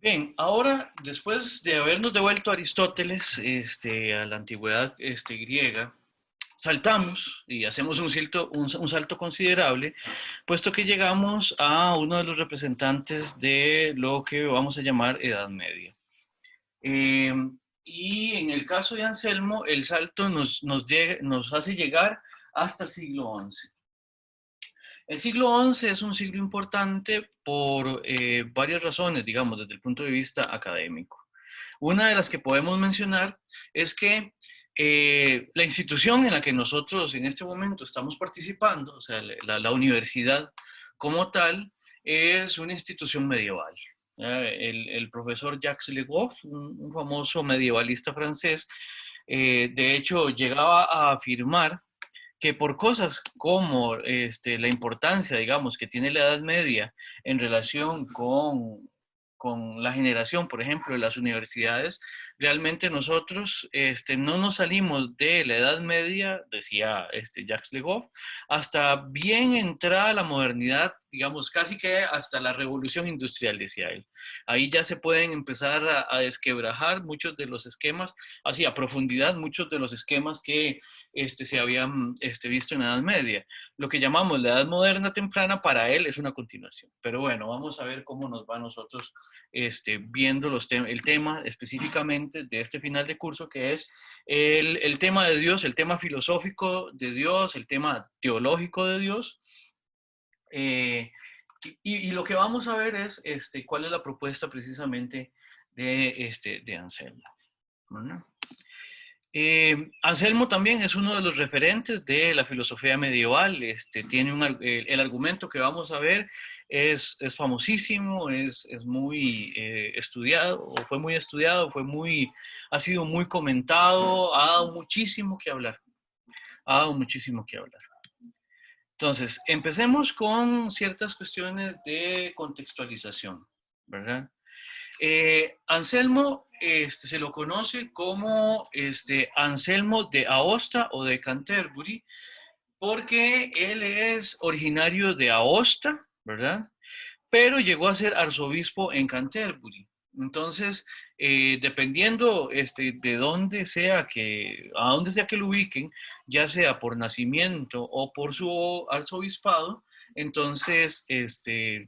Bien, ahora, después de habernos devuelto a Aristóteles, a la antigüedad griega, saltamos y hacemos un salto considerable, puesto que llegamos a uno de los representantes de lo que vamos a llamar Edad Media. Eh, y en el caso de Anselmo, el salto nos hace llegar hasta el siglo XI. El siglo XI es un siglo importante por varias razones, digamos, desde el punto de vista académico. Una de las que podemos mencionar es que la institución en la que nosotros en este momento estamos participando, o sea, la universidad como tal, es una institución medieval. El profesor Jacques Le Goff, un famoso medievalista francés, de hecho llegaba a afirmar que por cosas como la importancia, digamos, que tiene la Edad Media en relación con la generación, por ejemplo, de las universidades, realmente nosotros no nos salimos de la Edad Media, decía Jacques Le Goff, hasta bien entrada la modernidad, digamos, casi que hasta la revolución industrial, decía él. Ahí ya se pueden empezar a desquebrajar muchos de los esquemas, así a profundidad, muchos de los esquemas que se habían visto en la Edad Media. Lo que llamamos la Edad Moderna temprana para él es una continuación. Pero bueno, vamos a ver cómo nos va a nosotros viendo el tema específicamente de este final de curso, que es el tema de Dios, el tema filosófico de Dios, el tema teológico de Dios. Y lo que vamos a ver es cuál es la propuesta precisamente de Anselmo, ¿no? Anselmo también es uno de los referentes de la filosofía medieval. Tiene el argumento que vamos a ver es famosísimo, es muy estudiado, o fue muy estudiado, ha sido muy comentado, ha dado muchísimo que hablar. Ha dado muchísimo que hablar. Entonces, empecemos con ciertas cuestiones de contextualización, ¿verdad? Anselmo se lo conoce como Anselmo de Aosta o de Canterbury, porque él es originario de Aosta, ¿verdad? Pero llegó a ser arzobispo en Canterbury. Entonces, dependiendo de dónde sea a dónde sea que lo ubiquen, ya sea por nacimiento o por su arzobispado, entonces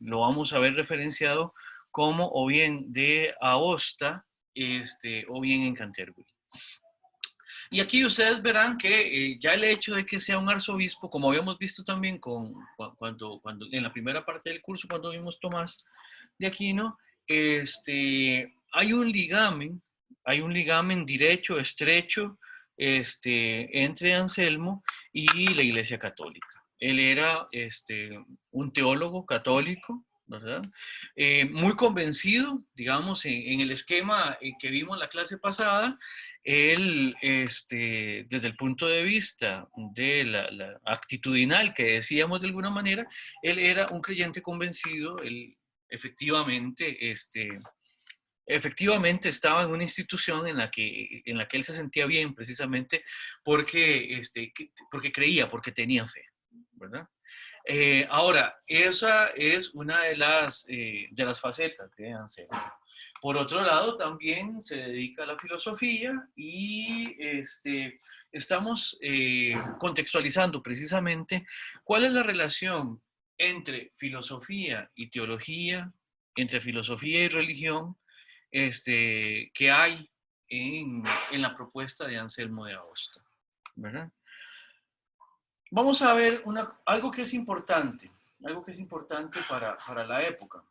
lo vamos a ver referenciado como o bien de Aosta o bien en Canterbury. Y aquí ustedes verán que ya el hecho de que sea un arzobispo, como habíamos visto también cuando en la primera parte del curso, cuando vimos Tomás de Aquino, hay un ligamen derecho, estrecho, entre Anselmo y la Iglesia Católica. Él era un teólogo católico, ¿verdad? Muy convencido, digamos, en el esquema que vimos en la clase pasada. Él, desde el punto de vista de la actitudinal que decíamos de alguna manera, él era un creyente convencido. Él efectivamente estaba en una institución en la que él se sentía bien, precisamente porque creía, porque tenía fe, ¿verdad? Ahora, esa es una de las facetas de Anselmo. Por otro lado, también se dedica a la filosofía y estamos contextualizando precisamente cuál es la relación entre filosofía y teología, entre filosofía y religión, que hay en la propuesta de Anselmo de Aosta, ¿verdad? Vamos a ver algo que es importante para la época.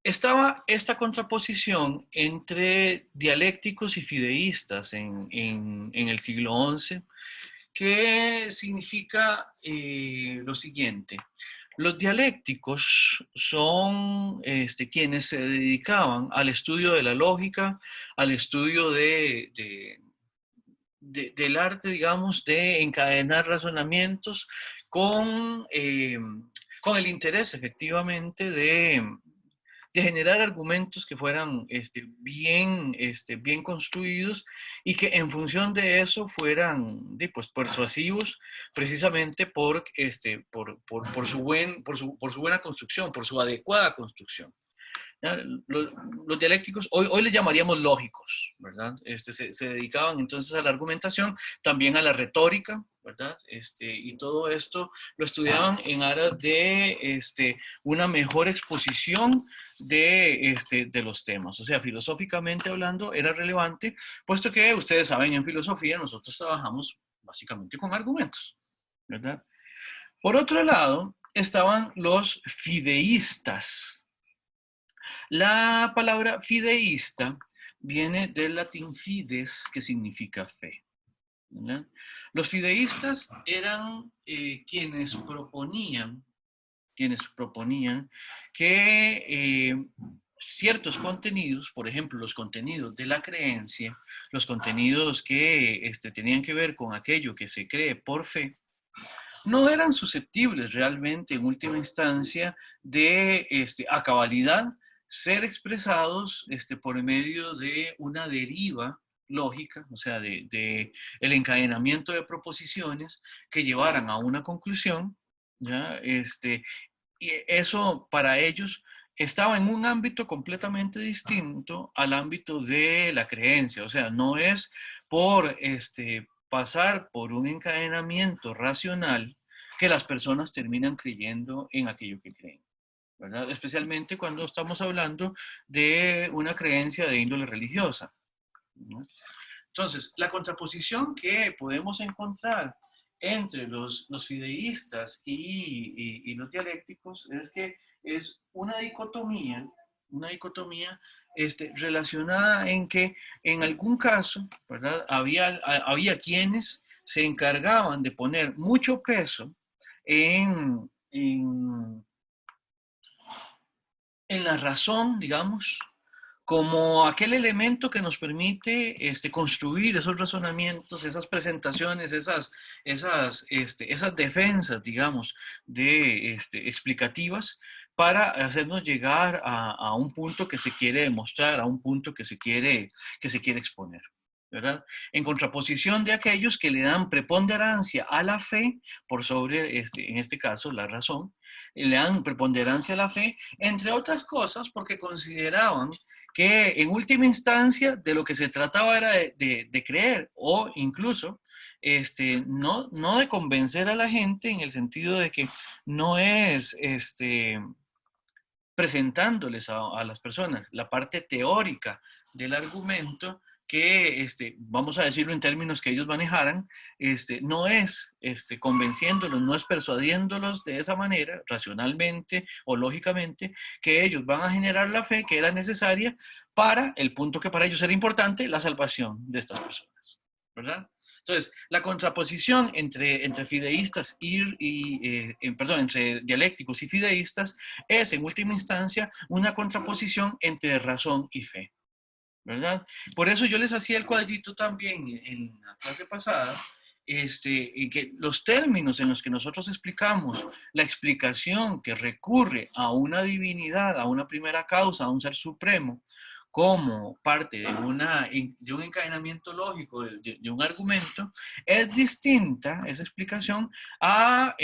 Estaba esta contraposición entre dialécticos y fideístas en el siglo XI, que significa lo siguiente. Los dialécticos son quienes se dedicaban al estudio de la lógica, al estudio del arte, digamos, de encadenar razonamientos con el interés, efectivamente, de generar argumentos que fueran bien construidos y que en función de eso fueran pues, persuasivos, precisamente por su buena construcción, por su adecuada construcción. ¿ya? Los dialécticos, hoy les llamaríamos lógicos, ¿verdad? Se dedicaban entonces a la argumentación, también a la retórica, ¿verdad? Y todo esto lo estudiaban en aras de una mejor exposición de los temas. O sea, filosóficamente hablando, era relevante, puesto que ustedes saben, en filosofía nosotros trabajamos básicamente con argumentos, ¿verdad? Por otro lado, estaban los fideístas. La palabra fideísta viene del latín fides, que significa fe, ¿verdad? Los fideístas eran quienes proponían que ciertos contenidos, por ejemplo, los contenidos de la creencia, los contenidos que tenían que ver con aquello que se cree por fe, no eran susceptibles realmente en última instancia de a cabalidad ser expresados por medio de una deriva lógica, o sea, de el encadenamiento de proposiciones que llevaran a una conclusión, ¿ya? Y eso para ellos estaba en un ámbito completamente distinto al ámbito de la creencia, o sea, no es por pasar por un encadenamiento racional que las personas terminan creyendo en aquello que creen, ¿verdad? Especialmente cuando estamos hablando de una creencia de índole religiosa, ¿no? Entonces, la contraposición que podemos encontrar entre los fideístas y los dialécticos es que es una dicotomía relacionada en que en algún caso, ¿verdad? Había quienes se encargaban de poner mucho peso en la razón, digamos, como aquel elemento que nos permite construir esos razonamientos, esas presentaciones, esas defensas, digamos, explicativas para hacernos llegar a un punto que se quiere demostrar, a un punto que se quiere exponer, ¿verdad? En contraposición de aquellos que le dan preponderancia a la fe por sobre, en este caso, la razón, le dan preponderancia a la fe, entre otras cosas, porque consideraban que en última instancia de lo que se trataba era de creer o incluso no de convencer a la gente en el sentido de que no es presentándoles a las personas la parte teórica del argumento que, vamos a decirlo en términos que ellos manejaran, no es convenciéndolos, no es persuadiéndolos de esa manera, racionalmente o lógicamente, que ellos van a generar la fe que era necesaria para el punto que para ellos era importante, la salvación de estas personas, ¿verdad? Entonces, la contraposición entre fideístas entre dialécticos y fideístas es, en última instancia, una contraposición entre razón y fe, ¿verdad? Por eso yo les hacía el cuadrito también en la clase pasada, en que los términos en los que nosotros explicamos la explicación que recurre a una divinidad, a una primera causa, a un ser supremo, como parte de un encadenamiento lógico, de un argumento, es distinta esa explicación a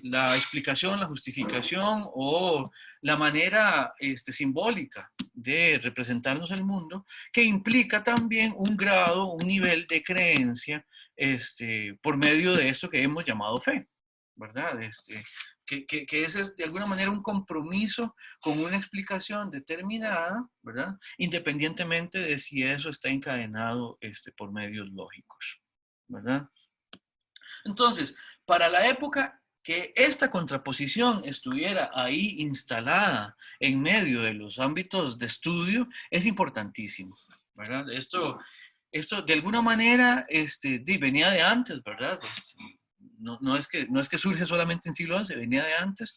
la explicación, la justificación o la manera simbólica de representarnos el mundo, que implica también un grado, un nivel de creencia por medio de esto que hemos llamado fe, ¿verdad? Que ese es de alguna manera un compromiso con una explicación determinada, ¿verdad? Independientemente de si eso está encadenado por medios lógicos, ¿verdad? Entonces, para la época que esta contraposición estuviera ahí instalada en medio de los ámbitos de estudio, es importantísimo, ¿verdad? Esto de alguna manera venía de antes, ¿verdad? No es que surge solamente en siglo XI, venía de antes,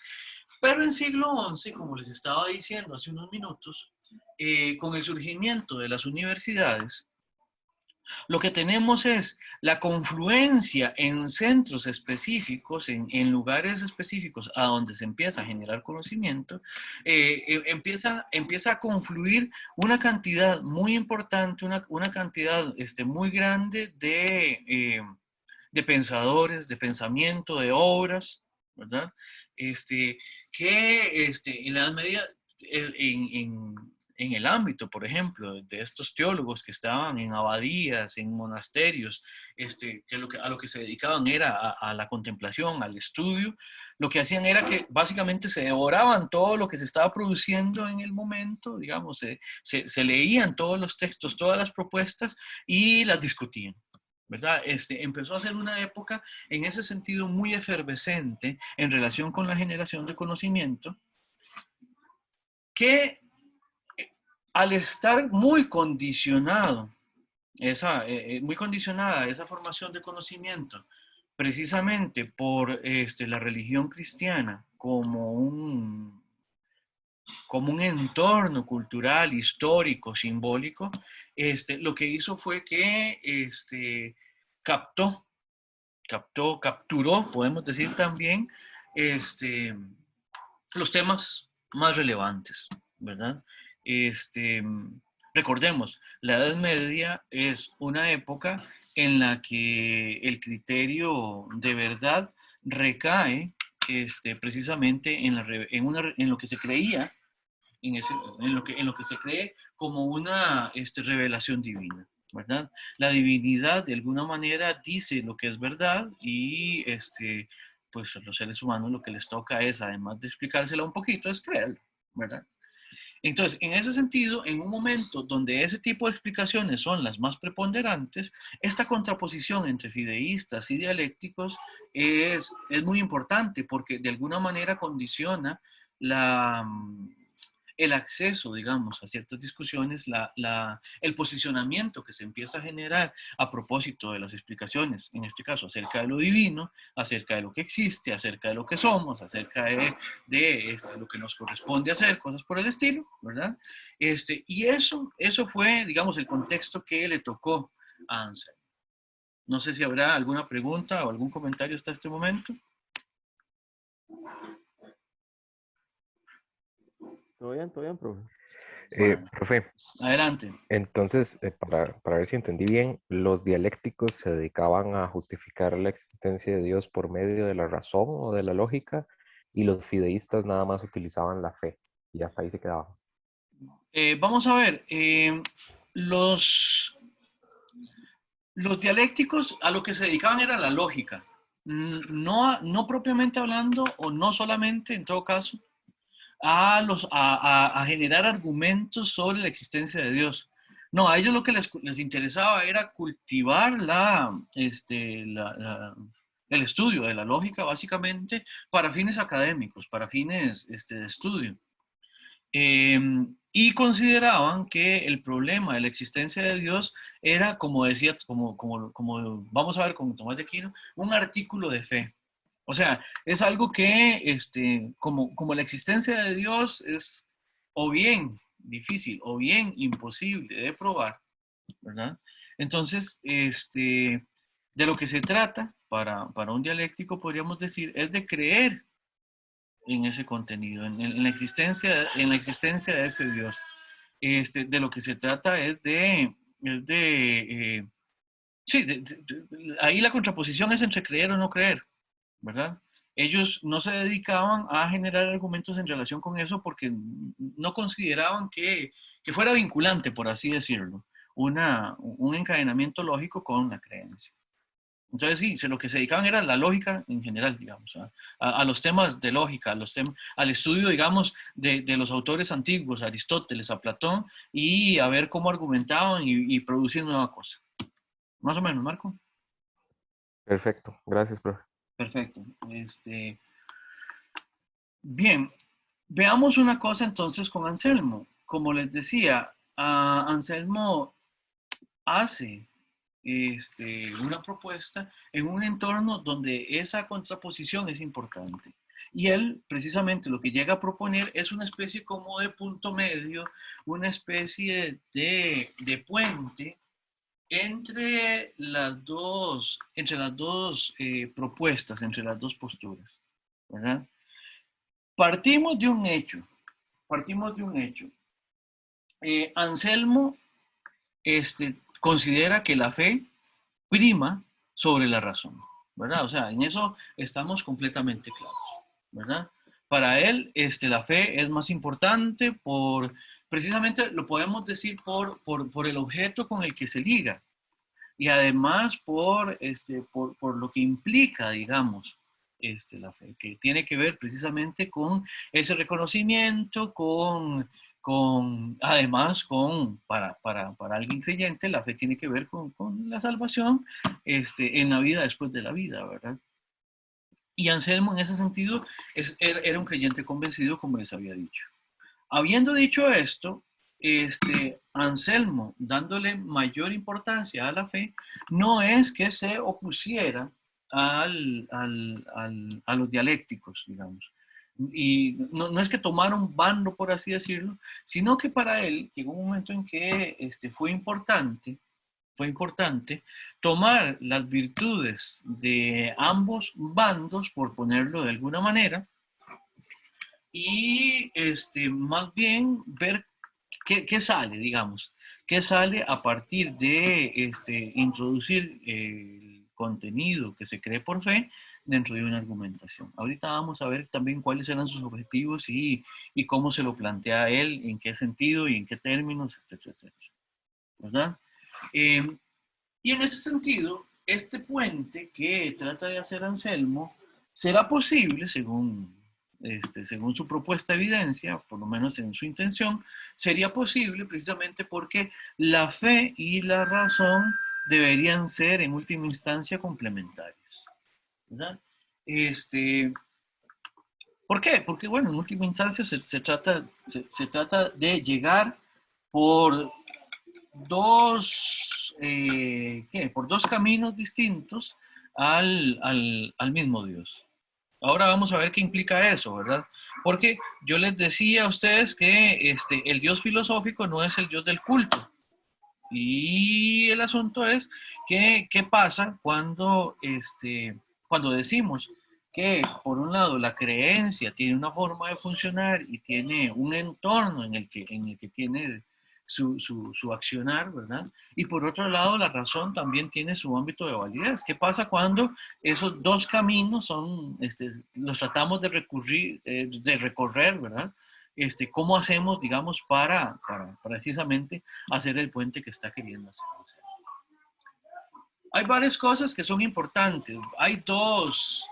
pero en siglo XI, como les estaba diciendo hace unos minutos, con el surgimiento de las universidades, lo que tenemos es la confluencia en centros específicos, en lugares específicos a donde se empieza a generar conocimiento, empieza a confluir una cantidad muy importante, una cantidad muy grande de pensadores, de pensamiento, de obras, ¿verdad? Que en la medida en el ámbito, por ejemplo, de estos teólogos que estaban en abadías, en monasterios, a lo que se dedicaban era a la contemplación, al estudio, lo que hacían era que básicamente se devoraban todo lo que se estaba produciendo en el momento, digamos, se leían todos los textos, todas las propuestas y las discutían. ¿Verdad? Empezó a ser una época en ese sentido muy efervescente en relación con la generación de conocimiento, que al estar muy condicionado, muy condicionada esa formación de conocimiento, precisamente por la religión cristiana como un entorno cultural, histórico, simbólico, lo que hizo fue que capturó, podemos decir también, los temas más relevantes, ¿verdad? Recordemos, la Edad Media es una época en la que el criterio de verdad recae precisamente en lo que se creía, en lo que se cree como una revelación divina, ¿verdad? La divinidad de alguna manera dice lo que es verdad y pues a los seres humanos lo que les toca es, además de explicársela un poquito, es creerlo, ¿verdad? Entonces, en ese sentido, en un momento donde ese tipo de explicaciones son las más preponderantes, esta contraposición entre fideístas y dialécticos es muy importante porque de alguna manera condiciona la, el acceso, digamos, a ciertas discusiones, el posicionamiento que se empieza a generar a propósito de las explicaciones, en este caso acerca de lo divino, acerca de lo que existe, acerca de lo que somos, acerca de lo que nos corresponde hacer, cosas por el estilo, ¿verdad? Y eso fue, digamos, el contexto que le tocó a Anselmo. No sé si habrá alguna pregunta o algún comentario hasta este momento. Todo bien, profe. Bueno, Profe, adelante. entonces, para ver si entendí bien, los dialécticos se dedicaban a justificar la existencia de Dios por medio de la razón o de la lógica, y los fideístas nada más utilizaban la fe, y hasta ahí se quedaban. Vamos a ver, los dialécticos a lo que se dedicaban era la lógica, no propiamente hablando o no solamente en todo caso a generar argumentos sobre la existencia de Dios. No, a ellos lo que les interesaba era cultivar el estudio de la lógica básicamente para fines académicos, para fines de estudio. Y consideraban que el problema de la existencia de Dios era, como decía, como vamos a ver con Tomás de Aquino, un artículo de fe. O sea, es algo que, como la existencia de Dios es o bien difícil o bien imposible de probar, ¿verdad? Entonces, de lo que se trata para un dialéctico, podríamos decir, es de creer en ese contenido, en la existencia de ese Dios. De lo que se trata es sí, ahí la contraposición es entre creer o no creer, ¿verdad? Ellos no se dedicaban a generar argumentos en relación con eso porque no consideraban que fuera vinculante, por así decirlo, un encadenamiento lógico con la creencia. Entonces sí, lo que se dedicaban era la lógica en general, digamos, a los temas de lógica, al estudio, digamos, de los autores antiguos, a Aristóteles, a Platón, y a ver cómo argumentaban y producir nueva cosa. Más o menos, Marco. Perfecto, gracias, profe. Perfecto. Bien, veamos una cosa entonces con Anselmo. Como les decía, Anselmo hace una propuesta en un entorno donde esa contraposición es importante. Y él, precisamente, lo que llega a proponer es una especie como de punto medio, una especie de puente entre las dos propuestas, entre las dos posturas, ¿verdad? Partimos de un hecho. Anselmo considera que la fe prima sobre la razón, ¿verdad? O sea, en eso estamos completamente claros, ¿verdad? Para él, la fe es más importante precisamente lo podemos decir por el objeto con el que se liga y además por lo que implica, digamos, la fe, que tiene que ver precisamente con ese reconocimiento, además, para alguien creyente, la fe tiene que ver con la salvación en la vida después de la vida, ¿verdad? Y Anselmo, en ese sentido, era un creyente convencido, como les había dicho. Habiendo dicho esto, Anselmo, dándole mayor importancia a la fe, no es que se opusiera a los dialécticos, digamos. Y no es que tomara un bando, por así decirlo, sino que para él llegó un momento en que fue importante tomar las virtudes de ambos bandos, por ponerlo de alguna manera, y más bien ver qué sale, digamos, qué sale a partir de introducir el contenido que se cree por fe dentro de una argumentación. Ahorita vamos a ver también cuáles eran sus objetivos y cómo se lo plantea él, en qué sentido y en qué términos, etcétera, etcétera. ¿Verdad? Y en ese sentido, este puente que trata de hacer Anselmo será posible, según su propuesta de evidencia, por lo menos en su intención, sería posible precisamente porque la fe y la razón deberían ser en última instancia complementarias. ¿Verdad? ¿Por qué? Porque, bueno, en última instancia se trata de llegar por por dos caminos distintos al mismo Dios. Ahora vamos a ver qué implica eso, ¿verdad? Porque yo les decía a ustedes que el Dios filosófico no es el Dios del culto. Y el asunto es que, ¿qué pasa cuando decimos que, por un lado, la creencia tiene una forma de funcionar y tiene un entorno en el que tiene su accionar, ¿verdad? Y por otro lado, la razón también tiene su ámbito de validez. ¿Qué pasa cuando esos dos caminos los tratamos de recorrer, ¿verdad? ¿Cómo hacemos, digamos, para precisamente hacer el puente que está queriendo hacer? Hay varias cosas que son importantes. Hay dos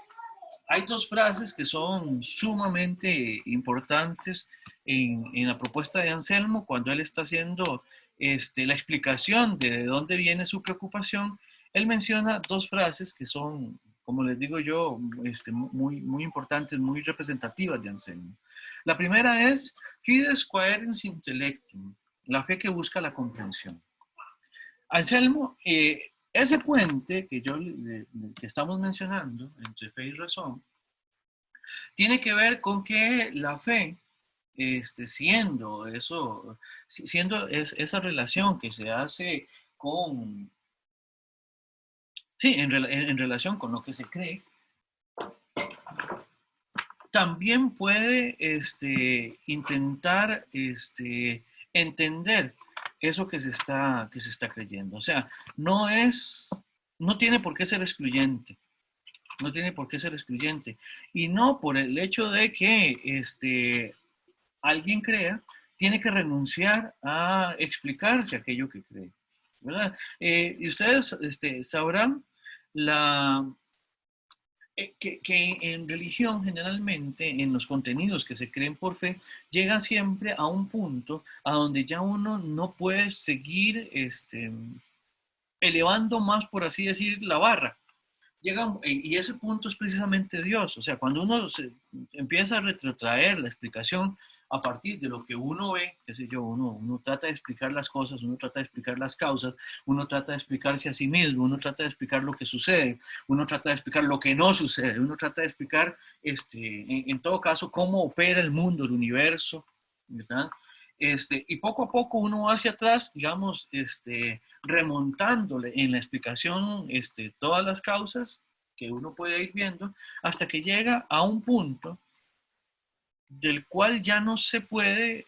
frases que son sumamente importantes en la propuesta de Anselmo cuando él está haciendo la explicación de dónde viene su preocupación. Él menciona dos frases que son, como les digo yo, muy, muy importantes, muy representativas de Anselmo. La primera es fides quaerens intellectum, la fe que busca la comprensión. Anselmo, ese puente que estamos mencionando entre fe y razón, tiene que ver con que la fe, siendo esa relación que se hace en relación con lo que se cree, también puede intentar entender eso que se está creyendo. O sea, no tiene por qué ser excluyente. No tiene por qué ser excluyente. Y no por el hecho de que alguien crea, tiene que renunciar a explicarse aquello que cree. ¿Verdad? Y ustedes sabrán que en religión generalmente, en los contenidos que se creen por fe, llega siempre a un punto a donde ya uno no puede seguir elevando más, por así decir, la barra. Y ese punto es precisamente Dios. O sea, cuando uno se empieza a retrotraer la explicación a partir de lo que uno ve, qué sé yo, uno trata de explicar las cosas, uno trata de explicar las causas, uno trata de explicarse a sí mismo, uno trata de explicar lo que sucede, uno trata de explicar lo que no sucede, uno trata de explicar, en todo caso, cómo opera el mundo, el universo, ¿verdad? Y poco a poco uno va hacia atrás, digamos, remontándole en la explicación todas las causas que uno puede ir viendo, hasta que llega a un punto del cual ya no se puede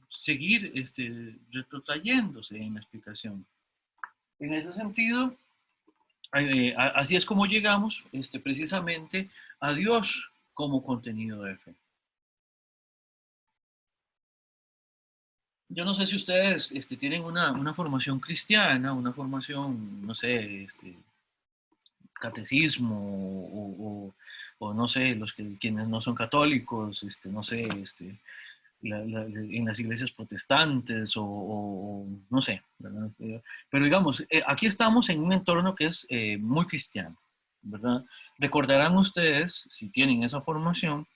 seguir retrotrayéndose en la explicación. En ese sentido, Así es como llegamos precisamente a Dios como contenido de fe. Yo no sé si ustedes tienen una formación cristiana, una formación, no sé, catecismo o no sé, quienes no son católicos, no sé, en las iglesias protestantes o no sé, ¿verdad? Pero digamos, aquí estamos en un entorno que es muy cristiano, ¿verdad? Recordarán ustedes, si tienen esa formación,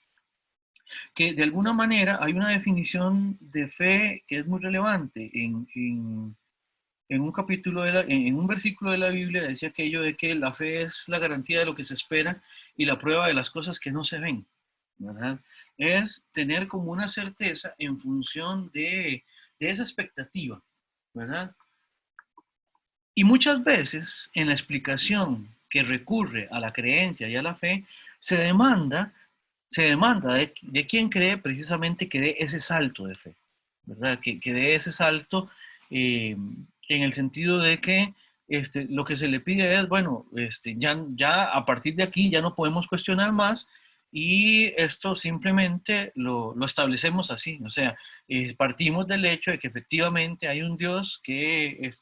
que de alguna manera hay una definición de fe que es muy relevante. En un capítulo, en un versículo de la Biblia decía aquello de que la fe es la garantía de lo que se espera y la prueba de las cosas que no se ven, ¿verdad? Es tener como una certeza en función de esa expectativa, ¿verdad? Y muchas veces en la explicación que recurre a la creencia y a la fe, se demanda, se demanda de quien cree precisamente que dé ese salto de fe, ¿verdad? Que dé ese salto en el sentido de que lo que se le pide es, bueno, ya a partir de aquí ya no podemos cuestionar más y esto simplemente lo establecemos así, o sea, partimos del hecho de que efectivamente hay un Dios que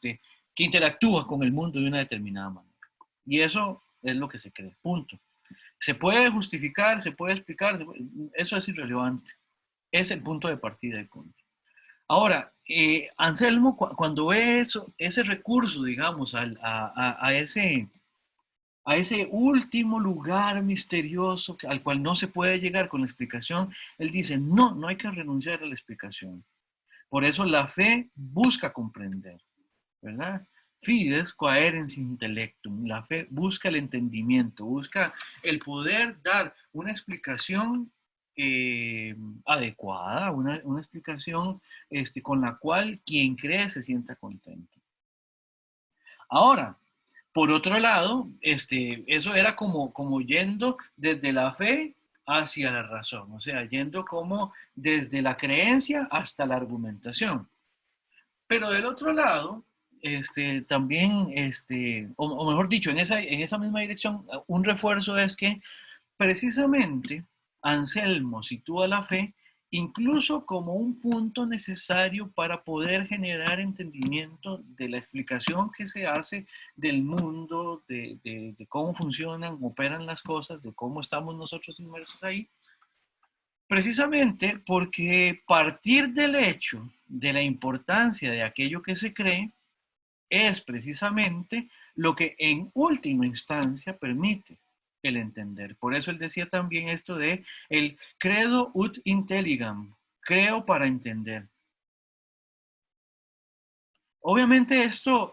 interactúa con el mundo de una determinada manera. Y eso es lo que se cree, punto. Se puede justificar, se puede explicar, eso es irrelevante. Es el punto de partida y punto. Ahora, Anselmo, cuando ve eso, ese recurso, digamos, a ese último lugar misterioso al cual no se puede llegar con la explicación, él dice, no, no hay que renunciar a la explicación. Por eso la fe busca comprender, ¿verdad? Fides quaerens intellectum. La fe busca el entendimiento, busca el poder dar una explicación adecuada, una explicación con la cual quien cree se sienta contento. Ahora, por otro lado, eso era como yendo desde la fe hacia la razón, o sea, yendo como desde la creencia hasta la argumentación. Pero del otro lado, también, o mejor dicho, en esa misma dirección, un refuerzo es que precisamente Anselmo sitúa la fe incluso como un punto necesario para poder generar entendimiento de la explicación que se hace del mundo, de cómo funcionan, operan las cosas, de cómo estamos nosotros inmersos ahí, precisamente porque partir del hecho de la importancia de aquello que se cree es precisamente lo que en última instancia permite el entender. Por eso él decía también esto de el credo ut intelligam, creo para entender. Obviamente esto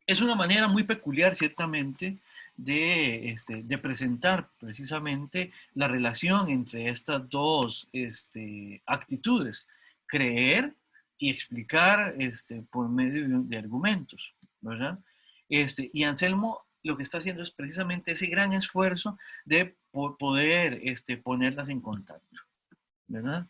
es una manera muy peculiar, ciertamente, de presentar precisamente la relación entre estas dos actitudes, creer y explicar por medio de argumentos, ¿verdad? Y Anselmo lo que está haciendo es precisamente ese gran esfuerzo de poder ponerlas en contacto, ¿verdad?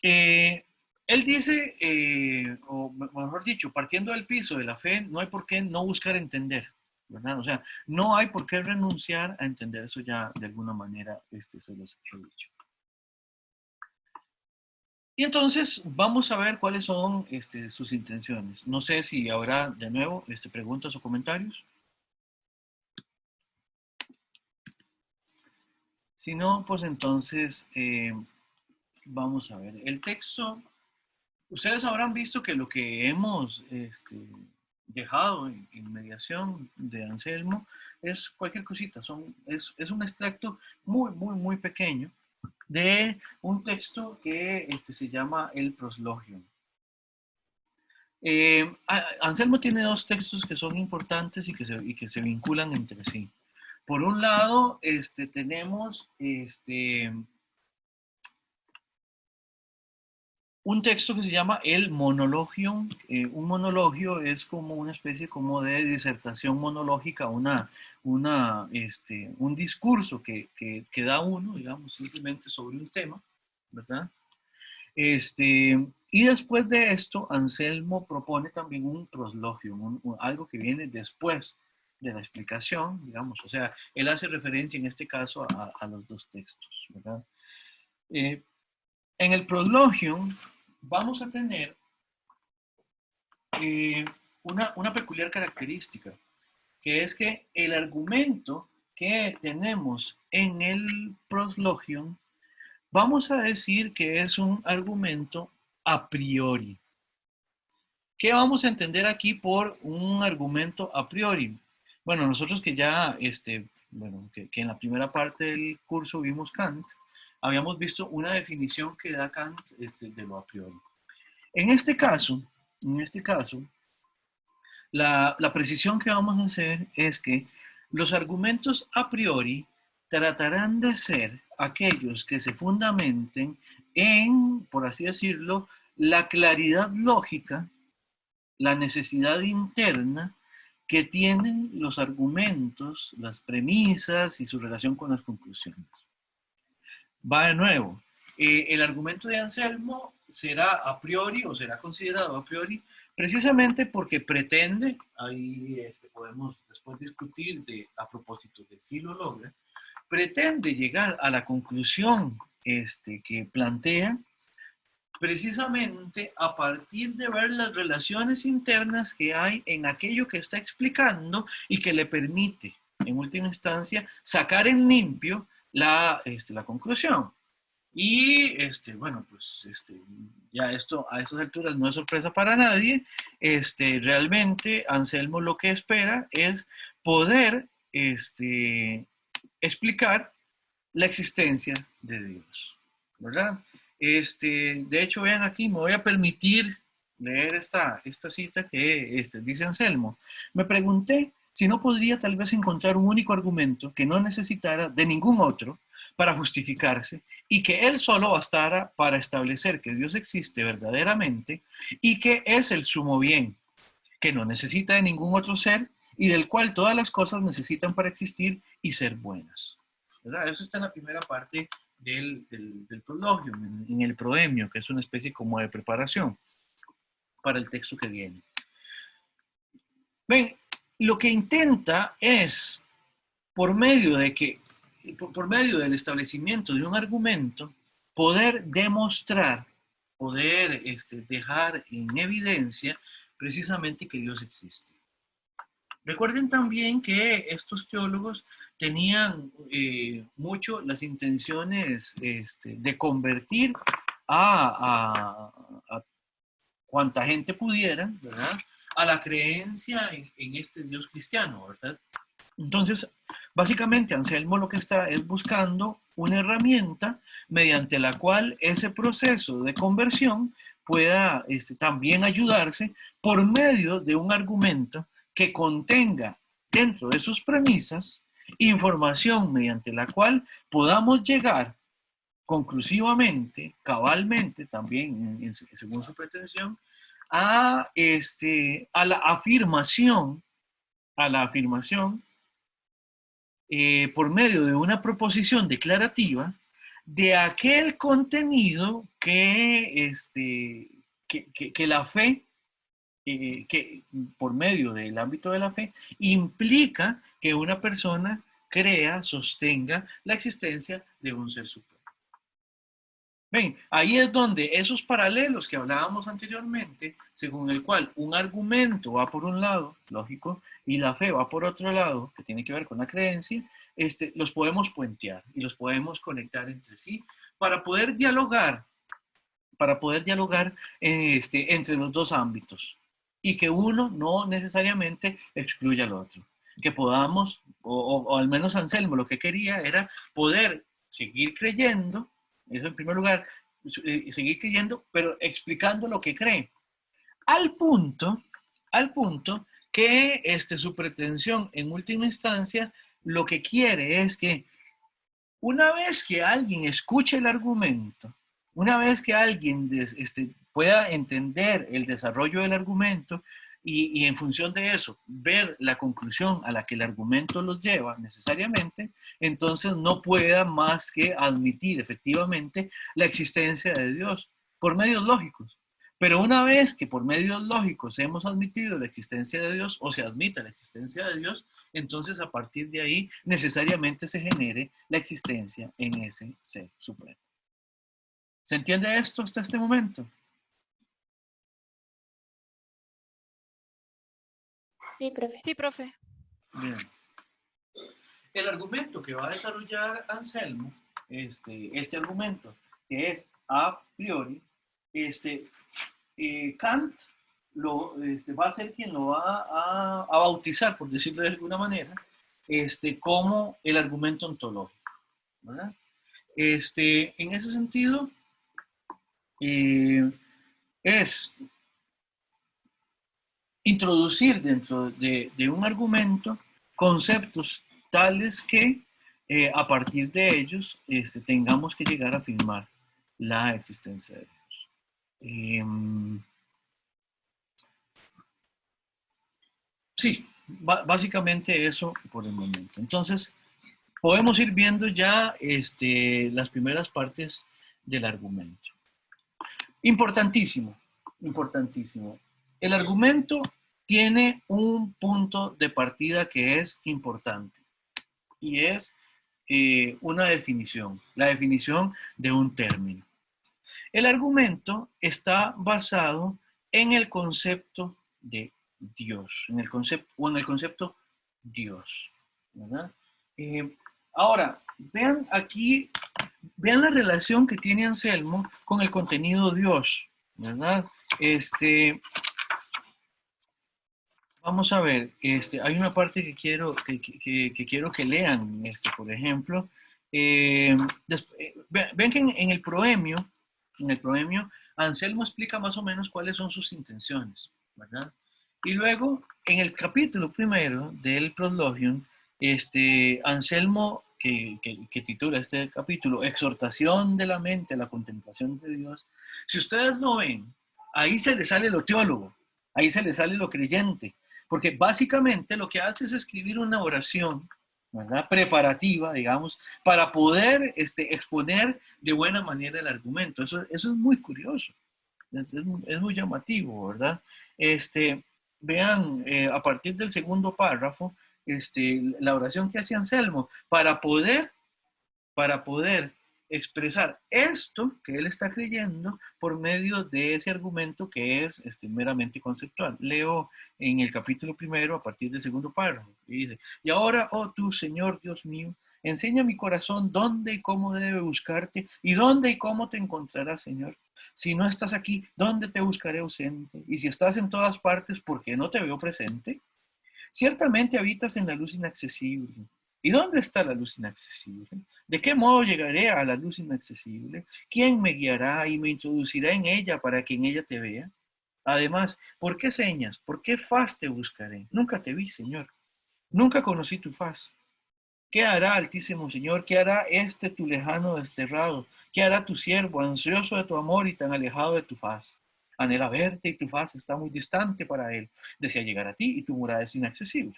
Eh, Él dice, o mejor dicho, partiendo del piso de la fe, no hay por qué no buscar entender, ¿verdad? O sea, no hay por qué renunciar a entender, eso ya de alguna manera se los he dicho. Y entonces vamos a ver cuáles son sus intenciones. No sé si habrá de nuevo preguntas o comentarios. Si no, pues entonces vamos a ver. El texto, ustedes habrán visto que lo que hemos dejado en mediación de Anselmo es cualquier cosita, es un extracto muy, muy, muy pequeño de un texto que se llama el Proslogium. Anselmo tiene dos textos que son importantes y que se vinculan entre sí. Por un lado, tenemos un texto que se llama el Monologium. Un monologio es como una especie como de disertación monológica, un discurso que da uno, digamos, simplemente sobre un tema, ¿verdad? Y después de esto, Anselmo propone también un proslogium, algo que viene después de la explicación, digamos. O sea, él hace referencia en este caso a los dos textos, ¿verdad? En el proslogium vamos a tener una peculiar característica, que es que el argumento que tenemos en el proslogium, vamos a decir que es un argumento a priori. ¿Qué vamos a entender aquí por un argumento a priori? Bueno, nosotros que ya, que en la primera parte del curso vimos Kant, habíamos visto una definición que da Kant de lo a priori. En este caso, la precisión que vamos a hacer es que los argumentos a priori tratarán de ser aquellos que se fundamenten en, por así decirlo, la claridad lógica, la necesidad interna que tienen los argumentos, las premisas y su relación con las conclusiones. Va de nuevo. El argumento de Anselmo será a priori o será considerado a priori precisamente porque pretende, ahí podemos después discutir a propósito de si lo logra, pretende llegar a la conclusión que plantea precisamente a partir de ver las relaciones internas que hay en aquello que está explicando y que le permite, en última instancia, sacar en limpio la conclusión. Y, bueno, pues, ya esto a estas alturas no es sorpresa para nadie. Realmente Anselmo lo que espera es poder, explicar la existencia de Dios, ¿verdad? De hecho, vean aquí, me voy a permitir leer esta cita que dice Anselmo. Me pregunté si no podría tal vez encontrar un único argumento que no necesitara de ningún otro para justificarse y que él solo bastara para establecer que Dios existe verdaderamente y que es el sumo bien, que no necesita de ningún otro ser y del cual todas las cosas necesitan para existir y ser buenas. ¿Verdad? Eso está en la primera parte del prologium, en el proemio, que es una especie como de preparación para el texto que viene. Ven, lo que intenta es, por medio del establecimiento de un argumento, poder demostrar, poder dejar en evidencia precisamente que Dios existe. Recuerden también que estos teólogos tenían mucho las intenciones de convertir a cuanta gente pudiera, ¿verdad?, a la creencia en este Dios cristiano, ¿verdad? Entonces, básicamente Anselmo lo que está es buscando una herramienta mediante la cual ese proceso de conversión pueda también ayudarse por medio de un argumento que contenga dentro de sus premisas información mediante la cual podamos llegar conclusivamente, cabalmente, también según su pretensión, a la afirmación, por medio de una proposición declarativa de aquel contenido que la fe, que por medio del ámbito de la fe, implica que una persona crea, sostenga la existencia de un ser supremo. Ven, ahí es donde esos paralelos que hablábamos anteriormente, según el cual un argumento va por un lado, lógico, y la fe va por otro lado, que tiene que ver con la creencia, los podemos puentear y los podemos conectar entre sí para poder dialogar entre los dos ámbitos y que uno no necesariamente excluya al otro. Que podamos, o al menos Anselmo lo que quería era poder seguir creyendo, eso en primer lugar, seguir creyendo, pero explicando lo que cree. Al punto que su pretensión en última instancia lo que quiere es que una vez que alguien escuche el argumento, una vez que alguien pueda entender el desarrollo del argumento y en función de eso ver la conclusión a la que el argumento los lleva necesariamente, entonces no pueda más que admitir efectivamente la existencia de Dios. por medios lógicos. Pero una vez que por medios lógicos hemos admitido la existencia de Dios o se admita la existencia de Dios, entonces a partir de ahí necesariamente se genere la existencia en ese ser supremo. ¿Se entiende esto hasta este momento? Sí, profe. Sí, profe. Bien. El argumento que va a desarrollar Anselmo, este argumento que es a priori, Kant va a ser quien lo va a bautizar, por decirlo de alguna manera, como el argumento ontológico, ¿verdad? En ese sentido, es introducir dentro de un argumento conceptos tales que a partir de ellos tengamos que llegar a afirmar la existencia de Dios. Sí, básicamente eso por el momento. Entonces, podemos ir viendo ya las primeras partes del argumento. Importantísimo, importantísimo. El argumento tiene un punto de partida que es importante y es una definición, la definición de un término. El argumento está basado en el concepto de Dios, en el concepto Dios, ¿verdad? Ahora, vean aquí, vean la relación que tiene Anselmo con el contenido Dios, ¿verdad? Vamos a ver, hay una parte que quiero que lean, por ejemplo. Ven que en el proemio, Anselmo explica más o menos cuáles son sus intenciones, ¿verdad? Y luego, en el capítulo primero del Prologium, Anselmo, que titula este capítulo, Exhortación de la mente a la contemplación de Dios, si ustedes lo ven, ahí se le sale lo teólogo, ahí se le sale lo creyente, porque básicamente lo que hace es escribir una oración, ¿verdad? Preparativa, digamos, para poder exponer de buena manera el argumento. Eso es muy curioso, es muy llamativo, ¿verdad? Vean, a partir del segundo párrafo, la oración que hace Anselmo, para poder expresar esto que él está creyendo por medio de ese argumento que es meramente conceptual. Leo en el capítulo primero a partir del segundo párrafo. Y dice, y ahora, oh tú, Señor Dios mío, enseña a mi corazón dónde y cómo debe buscarte y dónde y cómo te encontrará, Señor. Si no estás aquí, ¿dónde te buscaré ausente? Y si estás en todas partes, ¿por qué no te veo presente? Ciertamente habitas en la luz inaccesible. ¿Y dónde está la luz inaccesible? ¿De qué modo llegaré a la luz inaccesible? ¿Quién me guiará y me introducirá en ella para que en ella te vea? Además, ¿por qué señas? ¿Por qué faz te buscaré? Nunca te vi, Señor. Nunca conocí tu faz. ¿Qué hará, Altísimo Señor? ¿Qué hará tu lejano desterrado? ¿Qué hará tu siervo, ansioso de tu amor y tan alejado de tu faz? Anhela verte y tu faz está muy distante para él. Desea llegar a ti y tu morada es inaccesible.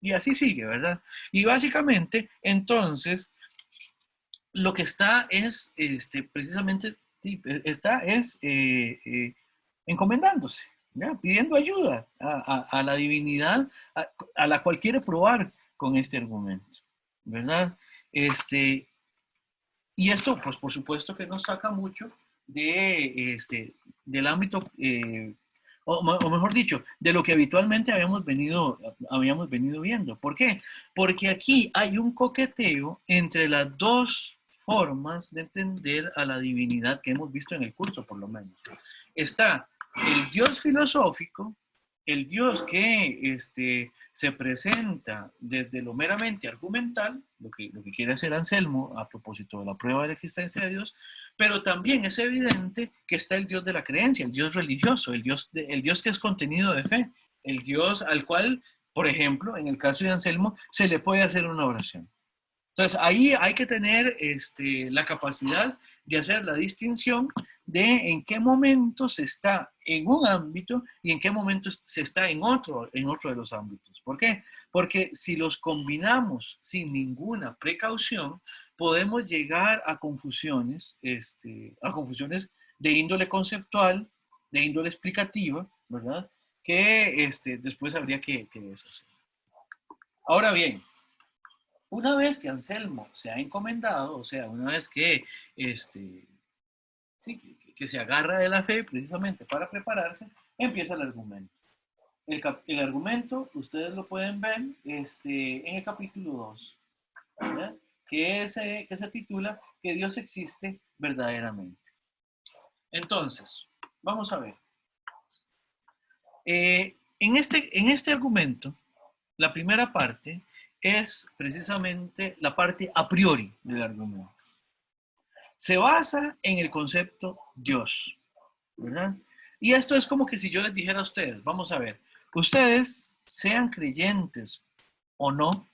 Y así sigue, ¿verdad? Y básicamente, entonces, lo que está es, precisamente, encomendándose, ¿ya? Pidiendo ayuda a la divinidad a la cual quiere probar con este argumento, ¿verdad? Y esto, pues, por supuesto que nos saca mucho del ámbito, o mejor dicho, de lo que habitualmente habíamos venido viendo. ¿Por qué? Porque aquí hay un coqueteo entre las dos formas de entender a la divinidad que hemos visto en el curso, por lo menos. Está el Dios filosófico, el Dios que se presenta desde lo meramente argumental, lo que quiere hacer Anselmo a propósito de la prueba de la existencia de Dios, pero también es evidente que está el Dios de la creencia, el Dios religioso, el Dios que es contenido de fe, el Dios al cual, por ejemplo, en el caso de Anselmo, se le puede hacer una oración. Entonces, ahí hay que tener la capacidad de hacer la distinción de en qué momento se está en un ámbito y en qué momento se está en otro de los ámbitos. ¿Por qué? Porque si los combinamos sin ninguna precaución, podemos llegar a confusiones de índole conceptual, de índole explicativa, ¿verdad? Que después habría que deshacer. Ahora bien, una vez que Anselmo se ha encomendado, o sea, una vez que, sí, que se agarra de la fe precisamente para prepararse, empieza el argumento. El argumento, ustedes lo pueden ver en el capítulo 2, ¿verdad? Que se titula Que Dios existe verdaderamente. Entonces, vamos a ver. En este argumento, la primera parte es precisamente la parte a priori del argumento. Se basa en el concepto Dios, ¿verdad? Y esto es como que si yo les dijera a ustedes, vamos a ver, ustedes sean creyentes o no,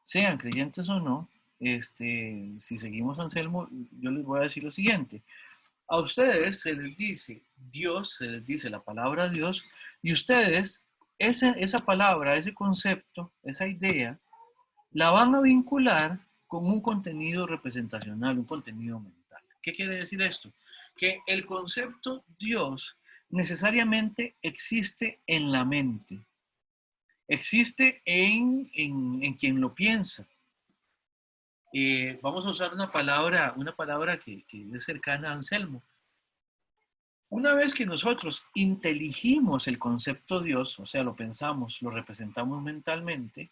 si seguimos a Anselmo, yo les voy a decir lo siguiente. A ustedes se les dice Dios, se les dice la palabra Dios, y ustedes esa palabra, ese concepto, esa idea, la van a vincular con un contenido representacional, un contenido mental. ¿Qué quiere decir esto? Que el concepto Dios necesariamente existe en la mente, existe en quien lo piensa. Vamos a usar una palabra que es cercana a Anselmo. Una vez que nosotros inteligimos el concepto Dios, o sea, lo pensamos, lo representamos mentalmente,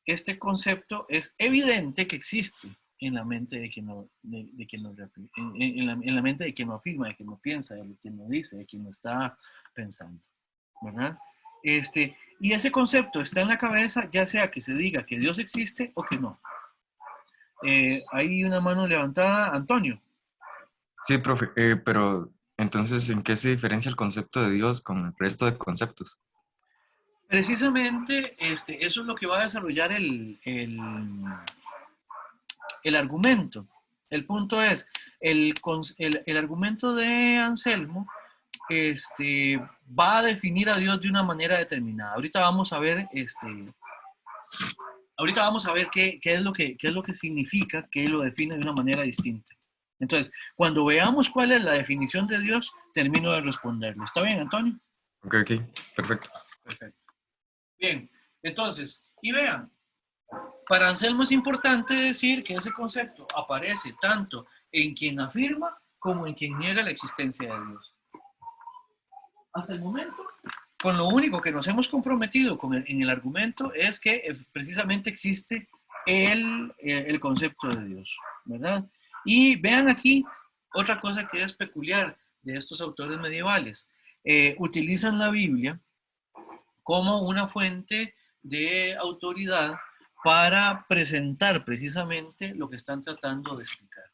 este concepto es evidente que existe en la mente de quien lo, de quien lo en la mente de quien lo afirma, de quien lo piensa, de quien lo dice, de quien lo está pensando, ¿verdad? Y ese concepto está en la cabeza, ya sea que se diga que Dios existe o que no. Hay una mano levantada, Antonio. Sí, profe, pero entonces, ¿en qué se diferencia el concepto de Dios con el resto de conceptos? Precisamente eso es lo que va a desarrollar el argumento. El punto es, el argumento de Anselmo va a definir a Dios de una manera determinada. Ahorita vamos a ver, qué es lo que significa que lo define de una manera distinta. Entonces, cuando veamos cuál es la definición de Dios, termino de responderlo. ¿Está bien, Antonio? Ok, perfecto. Perfecto. Bien, entonces, y vean, para Anselmo es importante decir que ese concepto aparece tanto en quien afirma como en quien niega la existencia de Dios. Hasta el momento, con lo único que nos hemos comprometido en el argumento es que precisamente existe el concepto de Dios, ¿verdad? Y vean aquí otra cosa que es peculiar de estos autores medievales. Utilizan la Biblia como una fuente de autoridad para presentar precisamente lo que están tratando de explicar,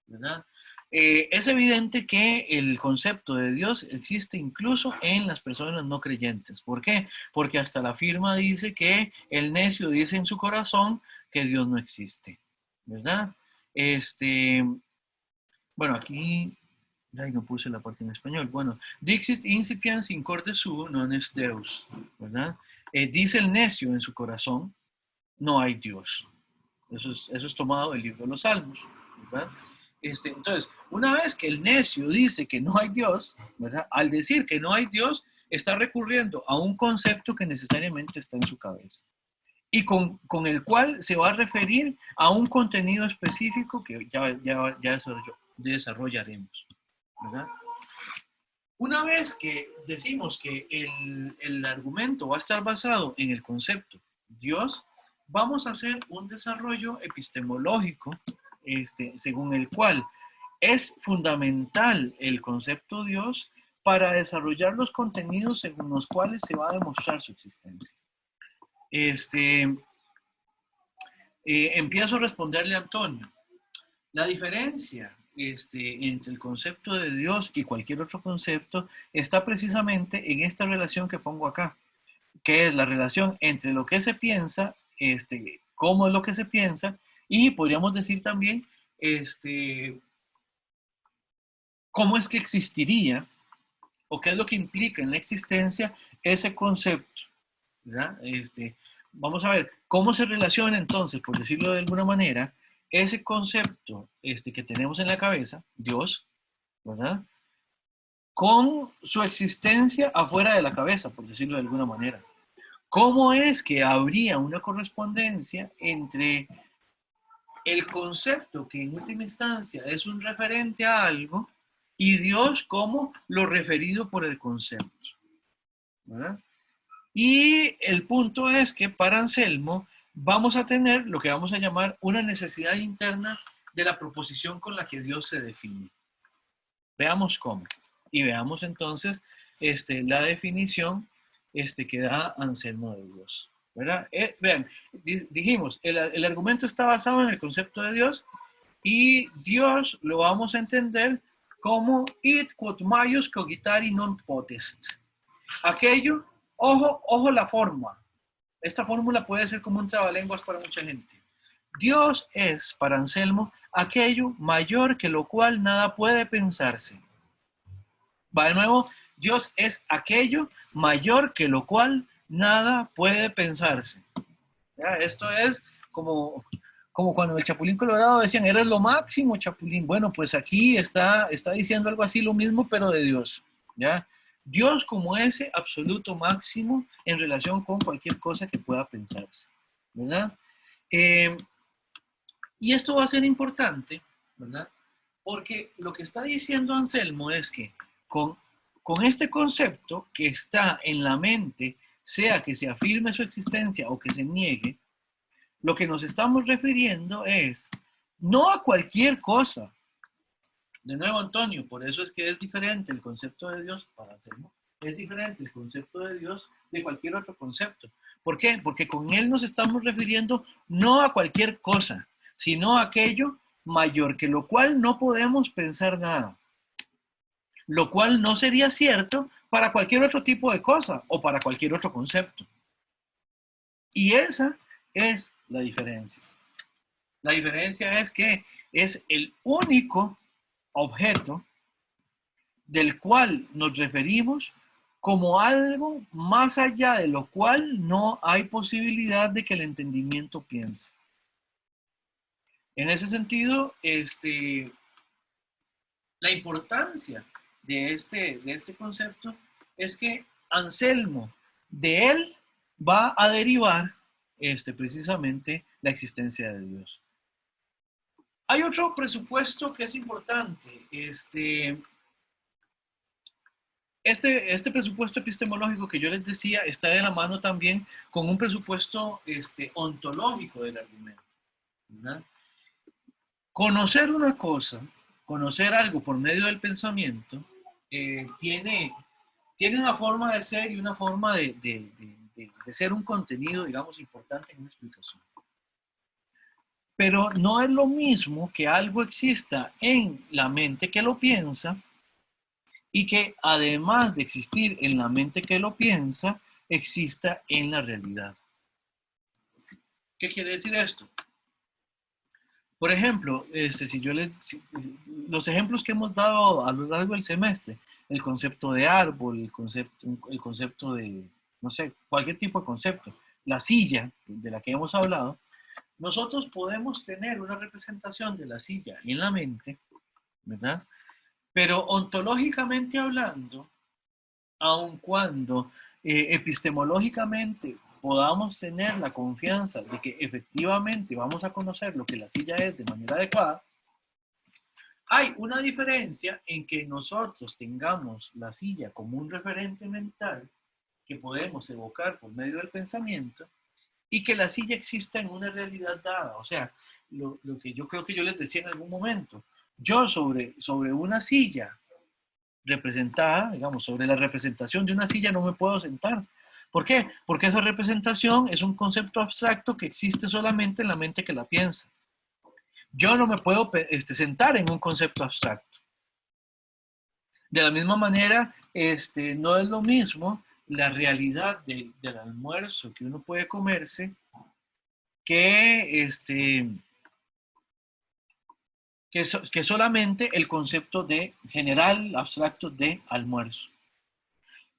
¿verdad? Es evidente que el concepto de Dios existe incluso en las personas no creyentes. ¿Por qué? Porque hasta la firma dice que el necio dice en su corazón que Dios no existe, ¿verdad? Bueno, aquí, ay, no puse la parte en español. Bueno, Dixit incipiens in corde suo non est Deus, ¿verdad? Dice el necio en su corazón, no hay Dios. Eso es tomado del libro de los Salmos, ¿verdad? Entonces, una vez que el necio dice que no hay Dios, ¿verdad? Al decir que no hay Dios, está recurriendo a un concepto que necesariamente está en su cabeza y con el cual se va a referir a un contenido específico que ya desarrollaremos, ¿verdad? Una vez que decimos que el argumento va a estar basado en el concepto Dios, vamos a hacer un desarrollo epistemológico según el cual es fundamental el concepto Dios para desarrollar los contenidos según los cuales se va a demostrar su existencia. Empiezo a responderle a Antonio. La diferencia entre el concepto de Dios y cualquier otro concepto está precisamente en esta relación que pongo acá, que es la relación entre lo que se piensa, cómo es lo que se piensa, y podríamos decir también cómo es que existiría o qué es lo que implica en la existencia ese concepto, ¿verdad? Vamos a ver cómo se relaciona entonces, por decirlo de alguna manera, ese concepto que tenemos en la cabeza, Dios, ¿verdad? Con su existencia afuera de la cabeza, por decirlo de alguna manera. ¿Cómo es que habría una correspondencia entre el concepto que en última instancia es un referente a algo y Dios como lo referido por el concepto? ¿Verdad? Y el punto es que para Anselmo vamos a tener lo que vamos a llamar una necesidad interna de la proposición con la que Dios se define. Veamos cómo. Y veamos entonces la definición que da Anselmo de Dios. ¿Verdad? Vean, dijimos, el argumento está basado en el concepto de Dios y Dios lo vamos a entender como id quod maius cogitari non potest. Aquello, ojo la forma. Esta fórmula puede ser como un trabalenguas para mucha gente. Dios es, para Anselmo, aquello mayor que lo cual nada puede pensarse. Va de nuevo, Dios es aquello mayor que lo cual nada puede pensarse. ¿Ya? Esto es como cuando el Chapulín Colorado decían, eres lo máximo, Chapulín. Bueno, pues aquí está diciendo algo así, lo mismo, pero de Dios. ¿Ya? Dios como ese absoluto máximo en relación con cualquier cosa que pueda pensarse. ¿Verdad? Y esto va a ser importante, ¿verdad? Porque lo que está diciendo Anselmo es que con este concepto que está en la mente, sea que se afirme su existencia o que se niegue, lo que nos estamos refiriendo es no a cualquier cosa. De nuevo, Antonio, por eso es que es diferente el concepto de Dios para Anselmo. Es diferente el concepto de Dios de cualquier otro concepto. ¿Por qué? Porque con él nos estamos refiriendo no a cualquier cosa, sino a aquello mayor que lo cual no podemos pensar nada. Lo cual no sería cierto para cualquier otro tipo de cosa o para cualquier otro concepto. Y esa es la diferencia. La diferencia es que es el único objeto del cual nos referimos como algo más allá de lo cual no hay posibilidad de que el entendimiento piense. En ese sentido, la importancia de este concepto es que Anselmo, de él va a derivar precisamente la existencia de Dios. Hay otro presupuesto que es importante. Este presupuesto epistemológico que yo les decía está de la mano también con un presupuesto ontológico del argumento, ¿verdad? Conocer una cosa, conocer algo por medio del pensamiento, tiene una forma de ser y una forma de ser un contenido, digamos, importante en una explicación. Pero no es lo mismo que algo exista en la mente que lo piensa y que además de existir en la mente que lo piensa, exista en la realidad. ¿Qué quiere decir esto? Por ejemplo, los ejemplos que hemos dado a lo largo del semestre, el concepto de árbol, el concepto de, no sé, cualquier tipo de concepto, la silla de la que hemos hablado, nosotros podemos tener una representación de la silla en la mente, ¿verdad? Pero ontológicamente hablando, aun cuando epistemológicamente podamos tener la confianza de que efectivamente vamos a conocer lo que la silla es de manera adecuada, hay una diferencia en que nosotros tengamos la silla como un referente mental que podemos evocar por medio del pensamiento y que la silla exista en una realidad dada. O sea, lo que yo creo que yo les decía en algún momento, yo sobre una silla representada, digamos, sobre la representación de una silla no me puedo sentar. ¿Por qué? Porque esa representación es un concepto abstracto que existe solamente en la mente que la piensa. Yo no me puedo sentar en un concepto abstracto. De la misma manera, no es lo mismo la realidad del almuerzo que uno puede comerse que que solamente el concepto de general, abstracto de almuerzo.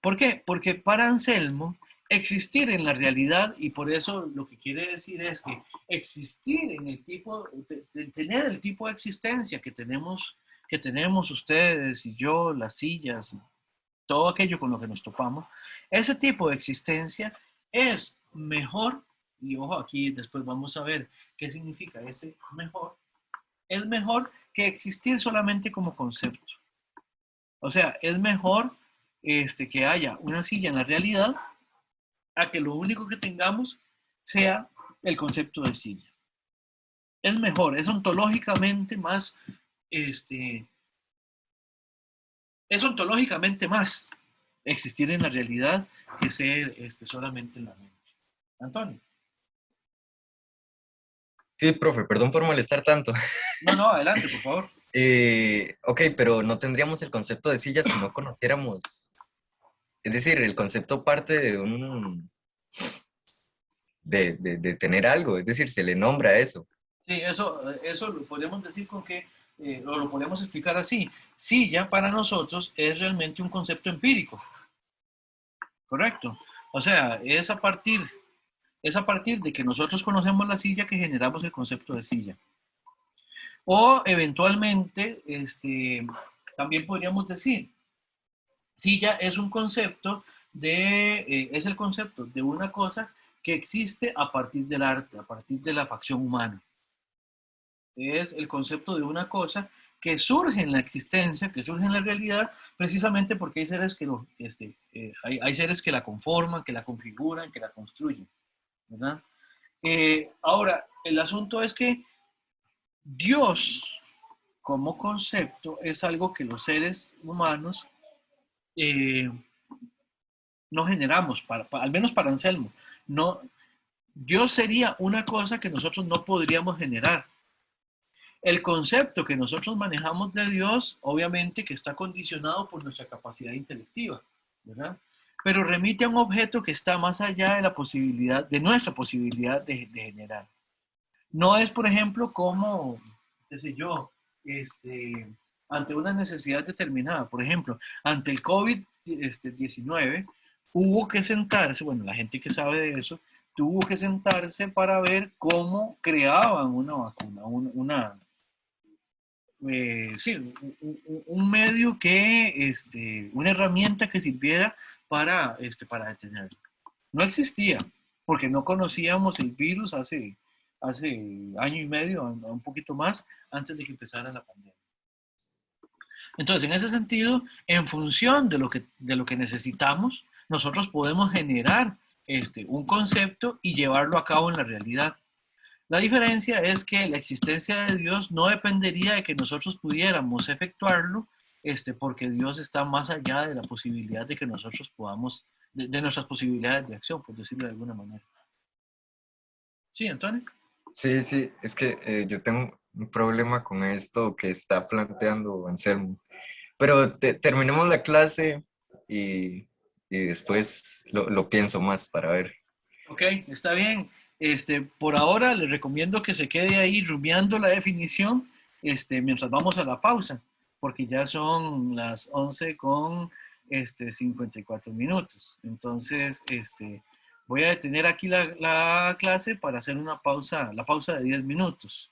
¿Por qué? Porque para Anselmo, existir en la realidad, y por eso lo que quiere decir es que existir en el tipo, tener el tipo de existencia que que tenemos ustedes y yo, las sillas, todo aquello con lo que nos topamos, ese tipo de existencia es mejor, y ojo, aquí después vamos a ver qué significa ese mejor, es mejor que existir solamente como concepto. O sea, es mejor que haya una silla en la realidad a que lo único que tengamos sea el concepto de silla. Es mejor, es ontológicamente más, es ontológicamente más existir en la realidad que ser solamente en la mente. Antonio. Sí, profe, perdón por molestar tanto. No, no, adelante, por favor. Ok, pero no tendríamos el concepto de silla si no conociéramos. Es decir, el concepto parte de de tener algo, es decir, se le nombra a eso. Sí, eso lo podemos decir con que, o lo podemos explicar así. Silla para nosotros es realmente un concepto empírico, ¿correcto? O sea, es a partir de que nosotros conocemos la silla que generamos el concepto de silla. O eventualmente, también podríamos decir, silla es un concepto es el concepto de una cosa que existe a partir del arte, a partir de la facción humana. Es el concepto de una cosa que surge en la existencia, que surge en la realidad, precisamente porque hay seres hay seres que la conforman, que la configuran, que la construyen, ¿verdad? Ahora, el asunto es que Dios, como concepto, es algo que los seres humanos eh, no generamos, al menos para Anselmo. No, Dios sería una cosa que nosotros no podríamos generar. El concepto que nosotros manejamos de Dios, obviamente que está condicionado por nuestra capacidad intelectiva, ¿verdad? Pero remite a un objeto que está más allá de la posibilidad, de nuestra posibilidad de generar. No es, por ejemplo, como, qué sé yo, ante una necesidad determinada. Por ejemplo, ante el COVID-19, hubo que sentarse, bueno, la gente que sabe de eso, tuvo que sentarse para ver cómo creaban una vacuna, sí, un medio una herramienta que sirviera para detenerlo. No existía, porque no conocíamos el virus hace año y medio, un poquito más, antes de que empezara la pandemia. Entonces, en ese sentido, en función de lo que necesitamos, nosotros podemos generar un concepto y llevarlo a cabo en la realidad. La diferencia es que la existencia de Dios no dependería de que nosotros pudiéramos efectuarlo, porque Dios está más allá de la posibilidad de que nosotros podamos, de nuestras posibilidades de acción, por decirlo de alguna manera. Sí, Antonio. Sí, sí, es que yo tengo un problema con esto que está planteando Anselmo. Pero terminemos la clase y después lo pienso más para ver. Ok, está bien. Por ahora les recomiendo que se quede ahí rumiando la definición, mientras vamos a la pausa, porque ya son las 11 con 54 minutos. Entonces, voy a detener aquí la clase para hacer una pausa, la pausa de 10 minutos.